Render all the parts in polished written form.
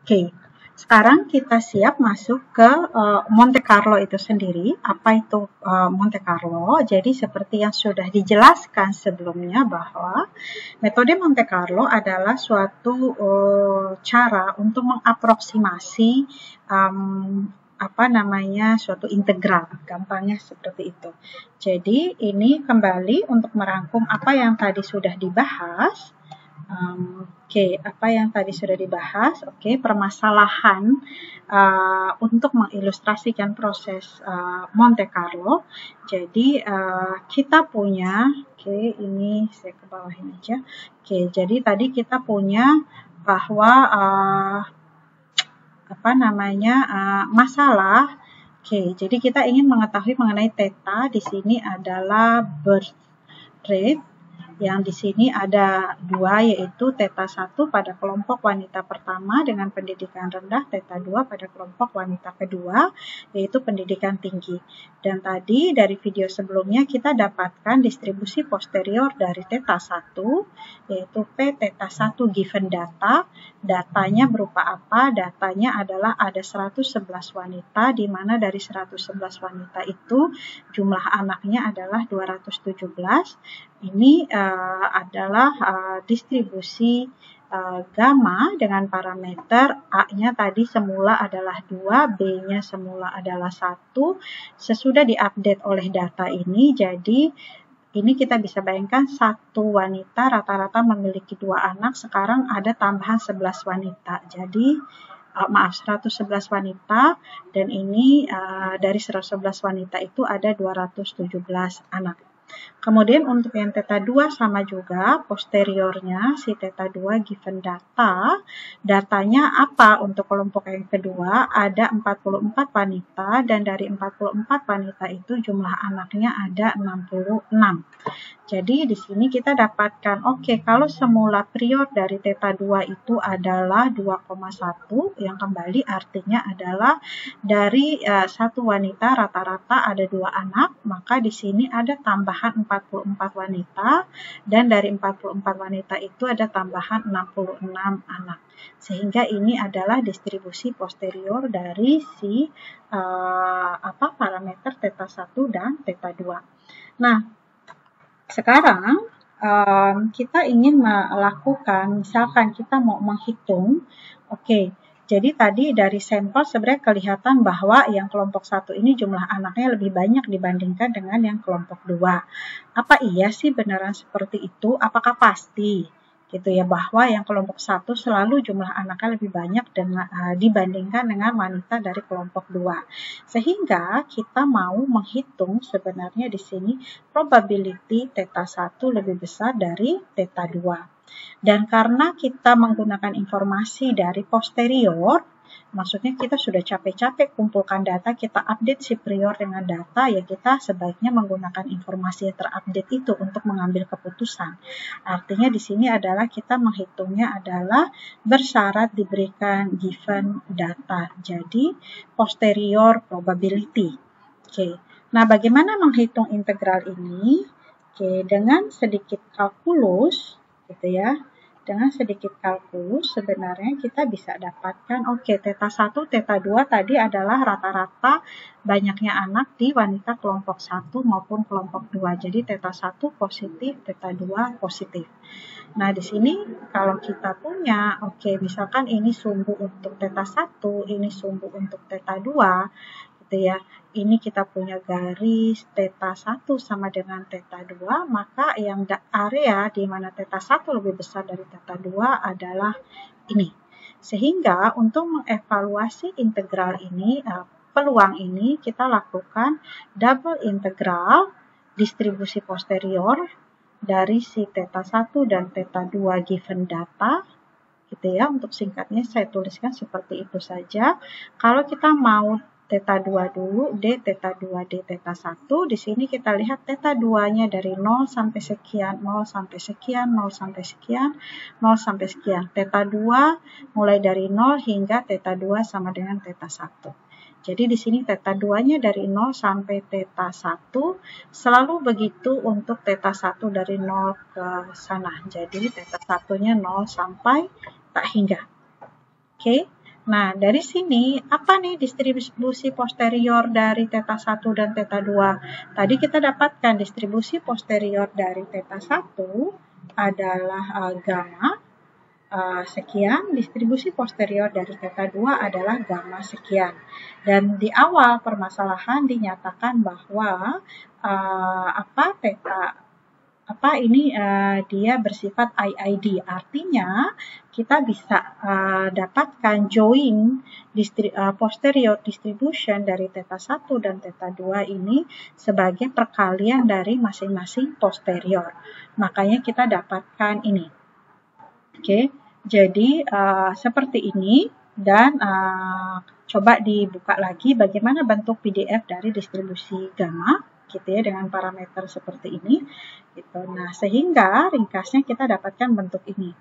Oke, sekarang kita siap masuk ke Monte Carlo itu sendiri. Apa itu Monte Carlo? Jadi seperti yang sudah dijelaskan sebelumnya bahwa metode Monte Carlo adalah suatu cara untuk mengaproksimasi suatu integral, gampangnya seperti itu. Jadi ini kembali untuk merangkum apa yang tadi sudah dibahas. Apa yang tadi sudah dibahas? Permasalahan untuk mengilustrasikan proses Monte Carlo. Jadi kita punya, ini saya ke bawahin aja. Jadi tadi kita punya bahwa masalah. Jadi kita ingin mengetahui mengenai theta. Di sini adalah birth rate. Yang di sini ada dua, yaitu theta 1 pada kelompok wanita pertama dengan pendidikan rendah, theta 2 pada kelompok wanita kedua, yaitu pendidikan tinggi. Dan tadi dari video sebelumnya kita dapatkan distribusi posterior dari theta 1, yaitu P theta 1 given data. Datanya berupa apa? Datanya adalah ada 111 wanita, di mana dari 111 wanita itu jumlah anaknya adalah 217. Ini adalah distribusi gamma dengan parameter A-nya tadi semula adalah 2, B-nya semula adalah 1. Sesudah diupdate oleh data ini, jadi ini kita bisa bayangkan satu wanita rata-rata memiliki 2 anak, sekarang ada tambahan 11 wanita. Jadi 111 wanita, dan ini dari 111 wanita itu ada 217 anak. Kemudian untuk yang theta 2 sama juga, posteriornya si theta 2 given data. Datanya apa untuk kelompok yang kedua? Ada 44 wanita, dan dari 44 wanita itu jumlah anaknya ada 66. Jadi di sini kita dapatkan, kalau semula prior dari theta 2 itu adalah 2,1, yang kembali artinya adalah dari satu wanita rata-rata ada 2 anak, maka di sini ada tambahan 44 wanita, dan dari 44 wanita itu ada tambahan 66 anak. Sehingga ini adalah distribusi posterior dari si parameter theta 1 dan theta 2. Nah, sekarang kita ingin melakukan, misalkan kita mau menghitung, jadi tadi dari sampel sebenarnya kelihatan bahwa yang kelompok 1 ini jumlah anaknya lebih banyak dibandingkan dengan yang kelompok 2. Apa iya sih beneran seperti itu? Apakah pasti? Gitu ya, bahwa yang kelompok 1 selalu jumlah anaknya lebih banyak dibandingkan dengan wanita dari kelompok 2. Sehingga kita mau menghitung sebenarnya di sini probability theta 1 lebih besar dari theta 2. Dan karena kita menggunakan informasi dari posterior, maksudnya kita sudah capek-capek kumpulkan data, kita update si prior dengan data, ya kita sebaiknya menggunakan informasi yang terupdate itu untuk mengambil keputusan. Artinya di sini adalah kita menghitungnya adalah bersyarat diberikan given data. Jadi posterior probability. Nah bagaimana menghitung integral ini? Dengan sedikit kalkulus, gitu ya. Dengan sedikit kalkulus sebenarnya kita bisa dapatkan, theta 1, theta 2 tadi adalah rata-rata banyaknya anak di wanita kelompok 1 maupun kelompok 2. Jadi theta 1 positif, theta 2 positif. Nah, di sini kalau kita punya, misalkan ini sumbu untuk theta 1, ini sumbu untuk theta 2, gitu ya. Ini kita punya garis theta 1 sama dengan theta 2, maka yang area di mana theta 1 lebih besar dari theta 2 adalah ini. Sehingga untuk mengevaluasi integral ini, peluang ini kita lakukan double integral distribusi posterior dari si theta 1 dan theta 2 given data, gitu ya. Untuk singkatnya saya tuliskan seperti itu saja. Kalau kita mau theta 2 dulu, D theta 2, D theta 1. Di sini kita lihat theta 2-nya dari 0 sampai sekian, 0 sampai sekian, 0 sampai sekian, 0 sampai sekian. Theta 2 mulai dari 0 hingga theta 2 sama dengan theta 1. Jadi di sini theta 2-nya dari 0 sampai theta 1, selalu begitu untuk theta 1 dari 0 ke sana. Jadi theta 1-nya 0 sampai tak hingga. Nah, dari sini apa nih distribusi posterior dari θ1 dan θ2? Tadi kita dapatkan distribusi posterior dari θ1 adalah gamma sekian, distribusi posterior dari θ2 adalah gamma sekian. Dan di awal permasalahan dinyatakan bahwa dia bersifat IID. Artinya kita bisa dapatkan join posterior distribution dari θ1 dan θ2 ini sebagai perkalian dari masing-masing posterior. Makanya kita dapatkan ini. Oke, jadi seperti ini, dan coba dibuka lagi bagaimana bentuk PDF dari distribusi gamma gitu ya, dengan parameter seperti ini gitu. Nah, sehingga ringkasnya kita dapatkan bentuk ini.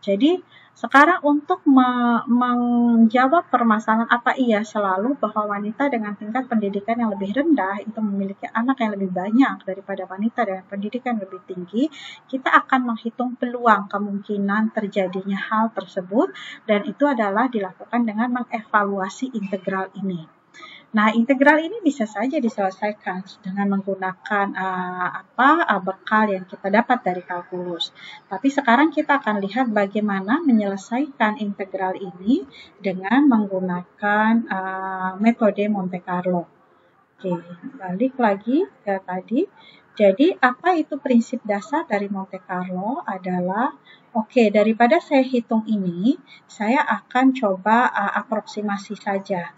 Jadi sekarang untuk menjawab permasalahan apa iya selalu bahwa wanita dengan tingkat pendidikan yang lebih rendah itu memiliki anak yang lebih banyak daripada wanita dengan pendidikan lebih tinggi, kita akan menghitung peluang kemungkinan terjadinya hal tersebut, dan itu adalah dilakukan dengan mengevaluasi integral ini. Nah, integral ini bisa saja diselesaikan dengan menggunakan bekal yang kita dapat dari kalkulus. Tapi sekarang kita akan lihat bagaimana menyelesaikan integral ini dengan menggunakan metode Monte Carlo. Oke, balik lagi ke tadi. Jadi, apa itu prinsip dasar dari Monte Carlo adalah, daripada saya hitung ini, saya akan coba aproksimasi saja.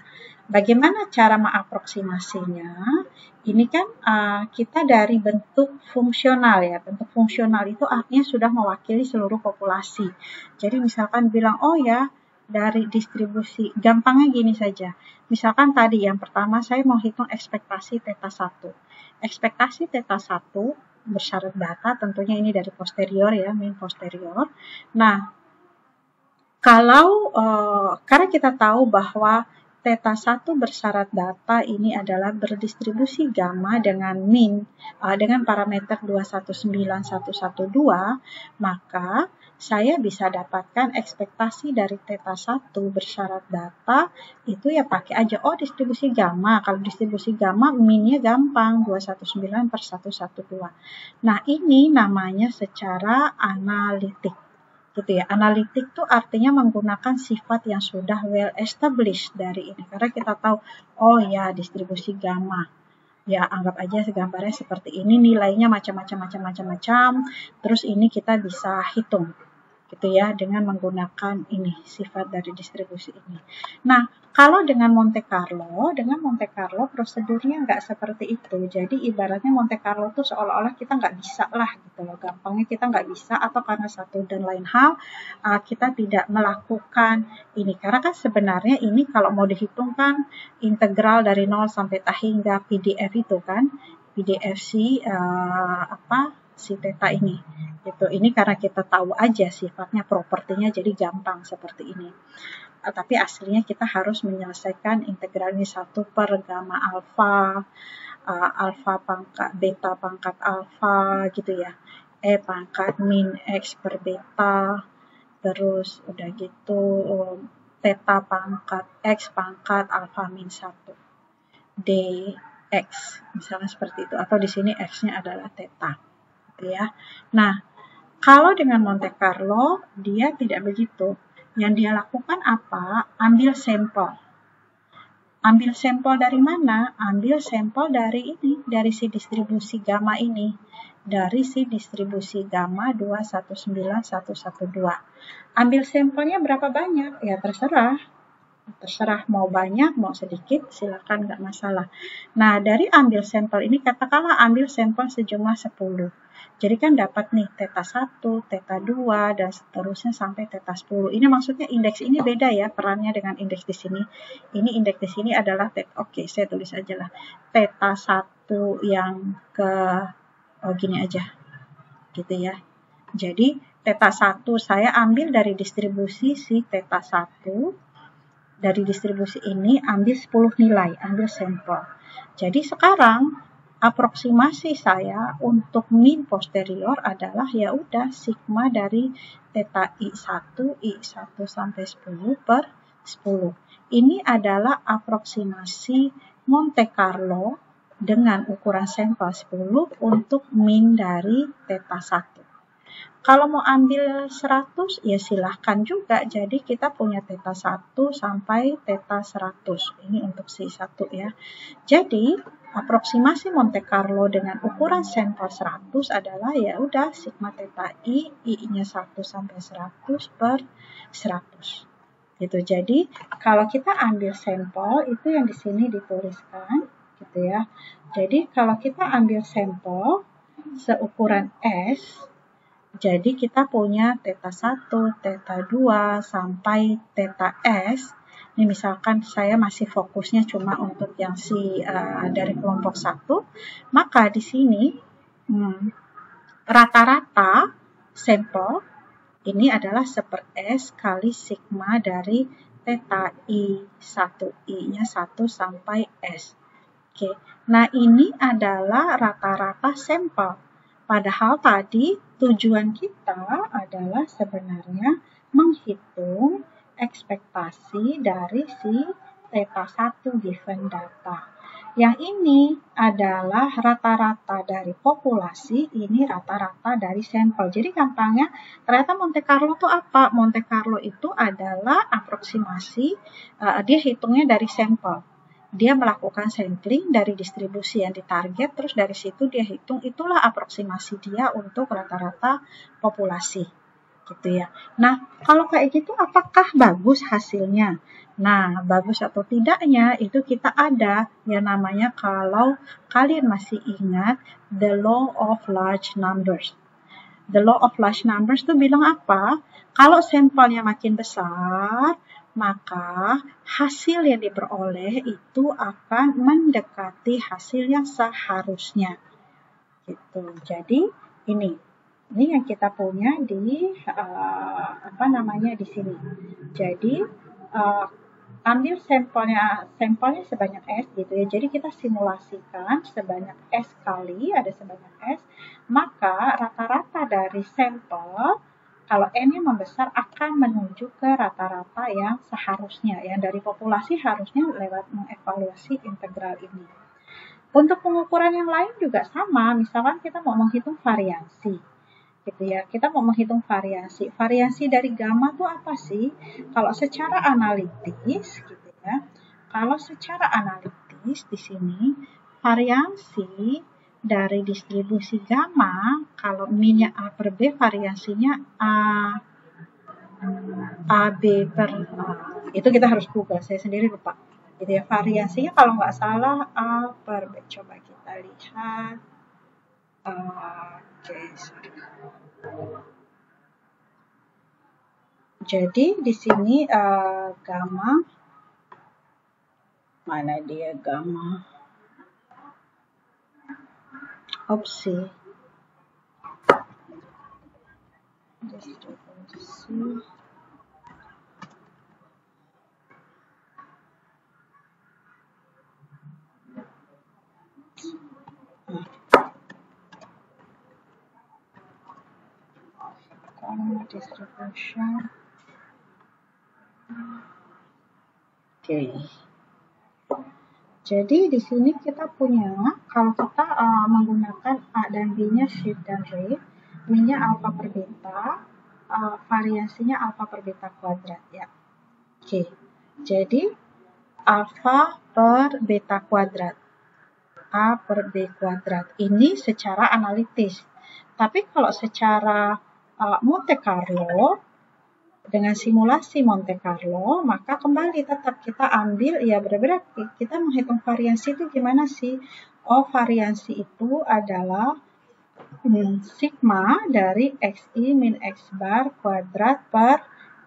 Bagaimana cara mengaproksimasinya? Ini kan kita dari bentuk fungsional ya. Bentuk fungsional itu artinya sudah mewakili seluruh populasi. Jadi misalkan bilang, oh ya, dari distribusi, gampangnya gini saja. Misalkan tadi yang pertama saya mau hitung ekspektasi θ1. Ekspektasi θ1 bersyarat data, tentunya ini dari posterior ya, mean posterior. Nah, karena kita tahu bahwa θ1 bersyarat data ini adalah berdistribusi gamma dengan mean dengan parameter 219112, maka saya bisa dapatkan ekspektasi dari θ1 bersyarat data itu ya pakai aja distribusi gamma. Kalau distribusi gamma mean-nya gampang 219/112. Nah, ini namanya secara analitik. Gitu ya. Analitik itu artinya menggunakan sifat yang sudah well established dari ini. Karena kita tahu, oh ya distribusi gamma. Ya anggap aja gambarnya seperti ini, nilainya macam-macam. Terus ini kita bisa hitung. Gitu ya, dengan menggunakan ini, sifat dari distribusi ini. Nah, kalau dengan Monte Carlo prosedurnya nggak seperti itu. Jadi ibaratnya Monte Carlo itu seolah-olah kita nggak bisa lah gitu loh. Gampangnya kita nggak bisa, atau karena satu dan lain hal kita tidak melakukan ini. Karena kan sebenarnya ini kalau mau dihitung kan integral dari 0 sampai hingga PDF itu kan. PDF si theta ini. Gitu. Ini karena kita tahu aja sifatnya, propertinya, jadi gampang seperti ini. Tapi aslinya kita harus menyelesaikan integral ini 1 per gamma alfa, alfa pangkat beta pangkat alfa gitu ya. Pangkat min X per beta, terus udah gitu theta pangkat X pangkat alfa min 1 dx, misalnya seperti itu. Atau di sini X-nya adalah theta. Gitu ya. Nah, kalau dengan Monte Carlo, dia tidak begitu. Yang dia lakukan apa? Ambil sampel. Ambil sampel dari mana? Ambil sampel dari ini, dari si distribusi gamma ini. Dari si distribusi gamma 219112. Ambil sampelnya berapa banyak? Ya terserah. Terserah mau banyak, mau sedikit, silakan, nggak masalah. Nah, dari ambil sampel ini, katakanlah ambil sampel sejumlah 10. Jadi kan dapat nih θ1, θ2, dan seterusnya sampai θ10. Ini maksudnya indeks ini beda ya perannya dengan indeks di sini. Ini indeks di sini adalah saya tulis aja lah. θ1 yang ke gini aja. Gitu ya. Jadi θ1 saya ambil dari distribusi si θ1. Dari distribusi ini ambil 10 nilai, ambil sampel. Jadi sekarang aproksimasi saya untuk mean posterior adalah ya udah sigma dari θ I1 sampai 10 per 10. Ini adalah aproksimasi Monte Carlo dengan ukuran sampel 10 untuk min dari theta 1. Kalau mau ambil 100, ya silahkan juga. Jadi kita punya theta 1 sampai theta 100. Ini untuk si 1 ya. Jadi aproksimasi Monte Carlo dengan ukuran sampel 100 adalah ya udah sigma theta I-nya 1 sampai 100 per 100. Gitu. Jadi kalau kita ambil sampel itu yang di sini dituliskan gitu ya. Jadi kalau kita ambil sampel seukuran S, jadi kita punya theta 1, theta 2, sampai theta S. Ini misalkan saya masih fokusnya cuma untuk yang dari kelompok 1. Maka di sini rata-rata sampel ini adalah 1/S kali sigma dari theta I1, I-nya 1 sampai S. Oke. Nah ini adalah rata-rata sampel. Padahal tadi tujuan kita adalah sebenarnya menghitung ekspektasi dari si theta 1 given data. Yang ini adalah rata-rata dari populasi, ini rata-rata dari sampel. Jadi gampangnya, ternyata Monte Carlo itu apa? Monte Carlo itu adalah aproksimasi, dia hitungnya dari sampel. Dia melakukan sampling dari distribusi yang ditarget, terus dari situ dia hitung, itulah aproksimasi dia untuk rata-rata populasi. Gitu ya. Nah, kalau kayak gitu apakah bagus hasilnya? Nah, bagus atau tidaknya itu kita ada yang namanya, kalau kalian masih ingat, the law of large numbers. The law of large numbers itu bilang apa? Kalau sampelnya makin besar, maka hasil yang diperoleh itu akan mendekati hasil yang seharusnya. Gitu. Jadi ini yang kita punya di di sini. Jadi ambil sampelnya sebanyak S gitu ya. Jadi kita simulasikan sebanyak S kali, ada sebanyak S, maka rata-rata dari sampel kalau N-nya membesar akan menuju ke rata-rata yang seharusnya, yang dari populasi harusnya lewat mengevaluasi integral ini. Untuk pengukuran yang lain juga sama, misalkan kita mau menghitung variasi, gitu ya. Kita mau menghitung variasi. Variasi dari gamma itu apa sih? Kalau secara analitis, gitu ya. Kalau secara analitis di sini variasi dari distribusi gamma, kalau min-nya A per B, variasinya AB per A. Itu kita harus Google, saya sendiri lupa. Gitu ya, variasinya kalau nggak salah A per B. Coba kita lihat. Jadi di sini gamma, mana dia gamma? Opsi. Distribusi. Distribution. Oke. Jadi di sini kita punya, kalau kita menggunakan A dan B-nya shift dan rate, min-nya alpha per beta, variasinya alpha per beta kuadrat ya. Oke. Jadi alpha per beta kuadrat, A per B kuadrat. Ini secara analitis. Tapi kalau secara Monte Carlo, dengan simulasi Monte Carlo, maka kembali tetap kita ambil, ya benar-benar kita menghitung variasi itu gimana sih? Oh, variasi itu adalah sigma dari XI min X bar kuadrat per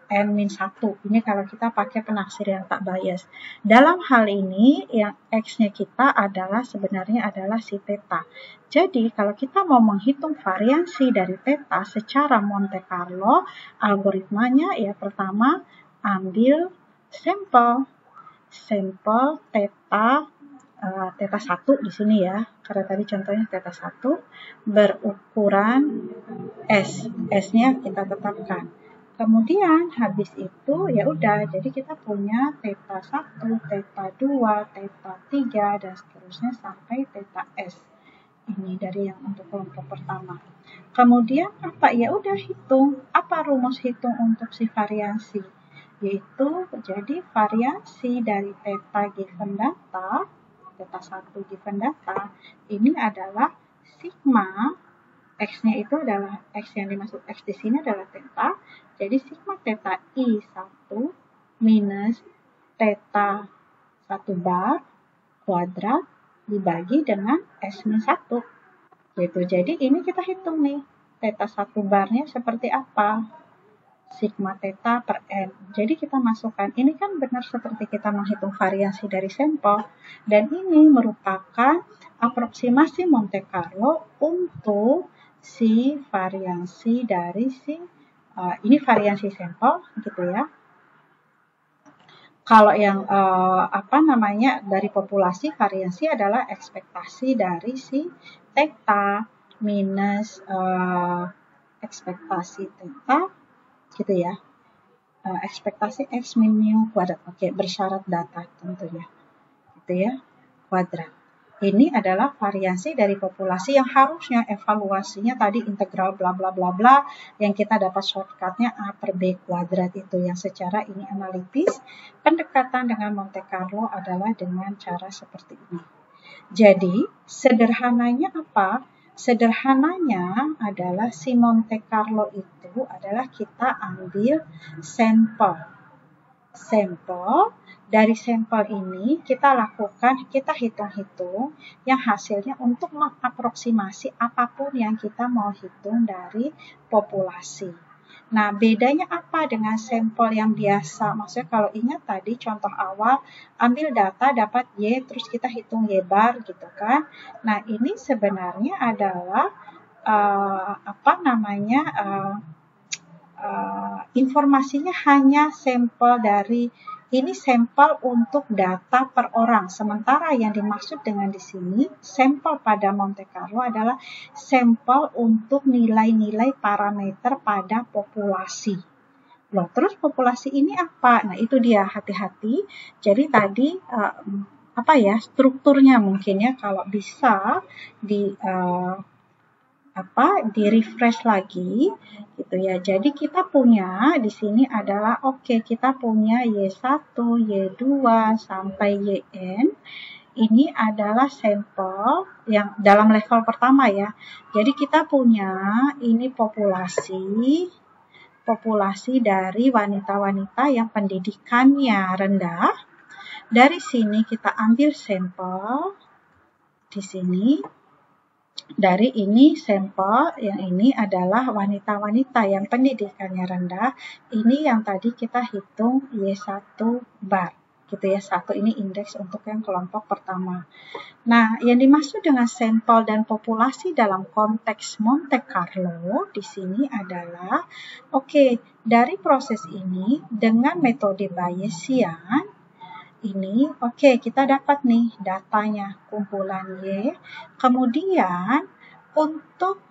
N min 1. Ini kalau kita pakai penaksir yang tak bias. Dalam hal ini, yang X-nya kita sebenarnya adalah si theta. Jadi, kalau kita mau menghitung variasi dari theta secara Monte Carlo, algoritmanya ya pertama ambil sampel theta 1 di sini ya, karena tadi contohnya theta 1 berukuran S. S-nya kita tetapkan. Kemudian habis itu ya udah, jadi kita punya theta 1, theta 2, theta 3 dan seterusnya sampai theta S. Ini dari yang untuk kelompok pertama. Kemudian apa? Ya udah hitung. Apa rumus hitung untuk si variasi? Yaitu jadi variasi dari theta given data, theta 1 given data, ini adalah sigma X-nya itu adalah X yang dimaksud X di sini adalah theta. Jadi sigma theta I1 minus theta 1 bar kuadrat dibagi dengan S-1. Gitu. Jadi ini kita hitung nih. Theta 1 barnya seperti apa? Sigma theta per N. Jadi kita masukkan. Ini kan benar seperti kita menghitung variasi dari sampel. Dan ini merupakan aproksimasi Monte Carlo untuk si variasi dari ini variasi sampel gitu ya. Kalau yang dari populasi, variasi adalah ekspektasi dari si theta minus ekspektasi theta gitu ya. Ekspektasi X min mu kuadrat. Oke, bersyarat data tentunya. Gitu ya, kuadrat. Ini adalah variasi dari populasi yang harusnya evaluasinya tadi integral bla bla bla bla yang kita dapat shortcutnya A per B kuadrat itu yang secara ini analitis. Pendekatan dengan Monte Carlo adalah dengan cara seperti ini. Jadi sederhananya apa? Sederhananya adalah si Monte Carlo itu adalah kita ambil sampel. Dari sampel ini kita hitung-hitung yang hasilnya untuk mengaproksimasi apapun yang kita mau hitung dari populasi. Nah, bedanya apa dengan sampel yang biasa? Maksudnya kalau ingat tadi contoh awal, ambil data dapat Y, terus kita hitung Y bar gitu kan. Nah, ini sebenarnya adalah informasinya hanya sampel dari ini sampel untuk data per orang. Sementara yang dimaksud dengan di sini sampel pada Monte Carlo adalah sampel untuk nilai-nilai parameter pada populasi. Loh, terus populasi ini apa? Nah, itu dia, hati-hati. Jadi tadi strukturnya mungkin ya kalau bisa di refresh lagi gitu ya. Jadi kita punya di sini adalah kita punya Y1, Y2 sampai Yn. Ini adalah sampel yang dalam level pertama ya. Jadi kita punya ini populasi dari wanita-wanita yang pendidikannya rendah. Dari sini kita ambil sampel di sini. Dari ini sampel yang ini adalah wanita-wanita yang pendidikannya rendah. Ini yang tadi kita hitung Y1 bar. Gitu ya, 1 ini indeks untuk yang kelompok pertama. Nah, yang dimaksud dengan sampel dan populasi dalam konteks Monte Carlo di sini adalah dari proses ini dengan metode Bayesian ini kita dapat nih datanya kumpulan Y. Kemudian untuk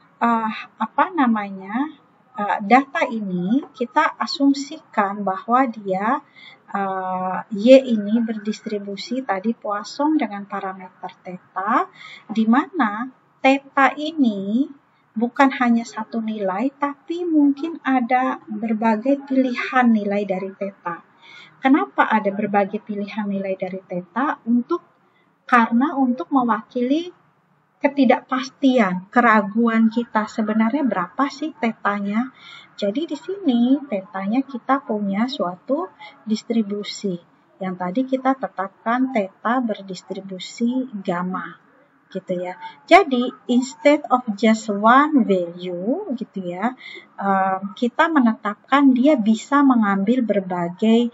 data ini kita asumsikan bahwa dia Y ini berdistribusi tadi Poisson dengan parameter theta, di mana theta ini bukan hanya satu nilai, tapi mungkin ada berbagai pilihan nilai dari theta. Kenapa ada berbagai pilihan nilai dari theta? Karena untuk mewakili ketidakpastian, keraguan kita sebenarnya berapa sih tetanya. Jadi di sini tetanya kita punya suatu distribusi. Yang tadi kita tetapkan theta berdistribusi gamma. Gitu ya. Jadi instead of just one value gitu ya, kita menetapkan dia bisa mengambil berbagai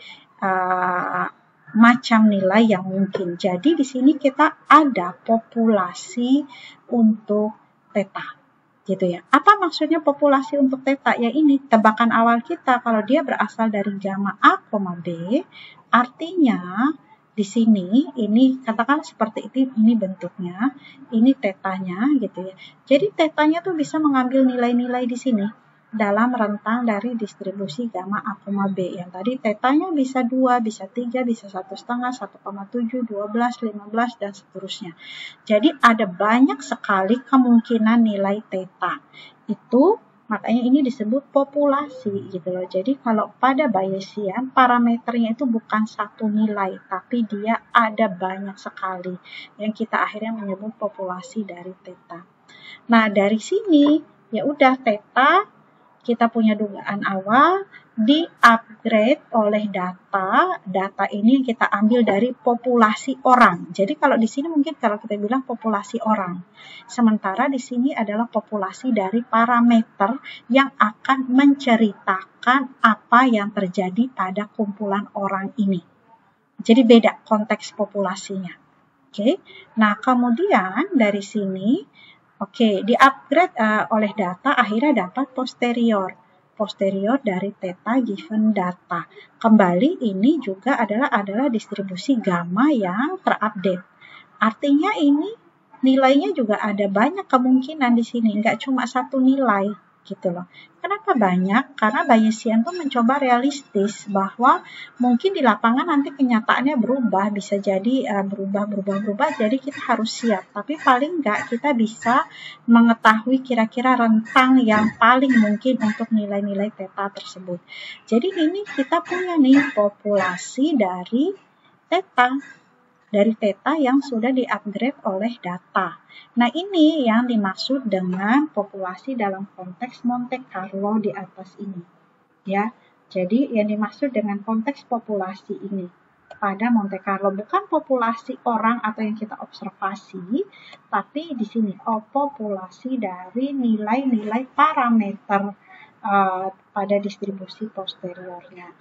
macam nilai yang mungkin. Jadi di sini kita ada populasi untuk theta. Gitu ya. Apa maksudnya populasi untuk theta? Ya ini tebakan awal kita kalau dia berasal dari gamma A, B, artinya di sini ini katakan seperti ini bentuknya, ini tetanya gitu ya. Jadi tetanya tuh bisa mengambil nilai-nilai di sini. dalam rentang dari distribusi gamma A, B. Yang tadi tetanya bisa 2, bisa 3, bisa 1,5, 1,7, 12, 15, dan seterusnya. Jadi ada banyak sekali kemungkinan nilai theta. Itu makanya ini disebut populasi gitu loh. Jadi kalau pada Bayesian parameternya itu bukan satu nilai, tapi dia ada banyak sekali yang kita akhirnya menyebut populasi dari theta. Nah, dari sini ya udah theta kita punya dugaan awal di-upgrade oleh data. Data ini kita ambil dari populasi orang. Jadi kalau di sini mungkin kalau kita bilang populasi orang. Sementara di sini adalah populasi dari parameter yang akan menceritakan apa yang terjadi pada kumpulan orang ini. Jadi beda konteks populasinya. Oke. Nah, kemudian dari sini di-upgrade oleh data, akhirnya dapat posterior dari theta given data. Kembali ini juga adalah distribusi gamma yang terupdate. Artinya ini nilainya juga ada banyak kemungkinan di sini, nggak cuma satu nilai gitu loh. Kenapa banyak? Karena Bayesian tuh mencoba realistis bahwa mungkin di lapangan nanti kenyataannya berubah, bisa jadi berubah, jadi kita harus siap. Tapi paling nggak kita bisa mengetahui kira-kira rentang yang paling mungkin untuk nilai-nilai theta tersebut. Jadi ini kita punya nih populasi dari theta yang sudah di-upgrade oleh data. Nah, ini yang dimaksud dengan populasi dalam konteks Monte Carlo di atas ini. Ya, jadi yang dimaksud dengan konteks populasi ini pada Monte Carlo bukan populasi orang atau yang kita observasi, tapi di sini populasi dari nilai-nilai parameter pada distribusi posteriornya.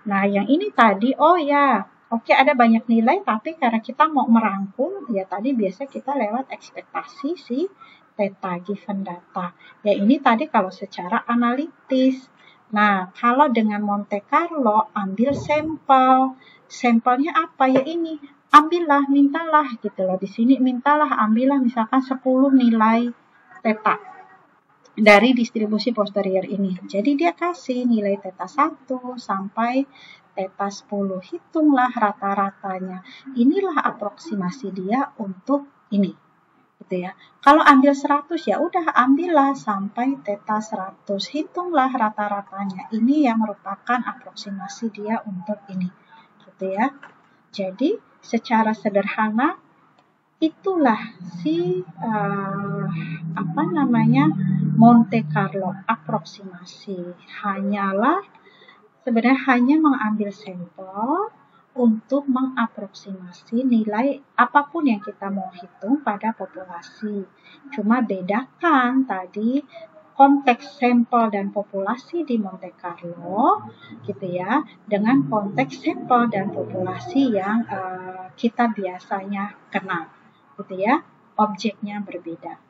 Nah, yang ini tadi, oke, ada banyak nilai, tapi karena kita mau merangkum, ya tadi biasa kita lewat ekspektasi si theta given data. Ya ini tadi kalau secara analitis. Nah, kalau dengan Monte Carlo, ambil sampel. Sampelnya apa? Ya ini, ambillah, mintalah gitu loh. Di sini mintalah, ambillah misalkan 10 nilai theta dari distribusi posterior ini. Jadi dia kasih nilai theta 1 sampai theta 10, hitunglah rata-ratanya. Inilah aproksimasi dia untuk ini. Gitu ya. Kalau ambil 100 ya udah ambillah sampai theta 100, hitunglah rata-ratanya. Ini yang merupakan aproksimasi dia untuk ini. Gitu ya. Jadi secara sederhana itulah si Monte Carlo aproksimasi. Sebenarnya hanya mengambil sampel untuk mengaproksimasi nilai apapun yang kita mau hitung pada populasi. Cuma bedakan tadi konteks sampel dan populasi di Monte Carlo gitu ya, dengan konteks sampel dan populasi yang kita biasanya kenal gitu ya, objeknya berbeda.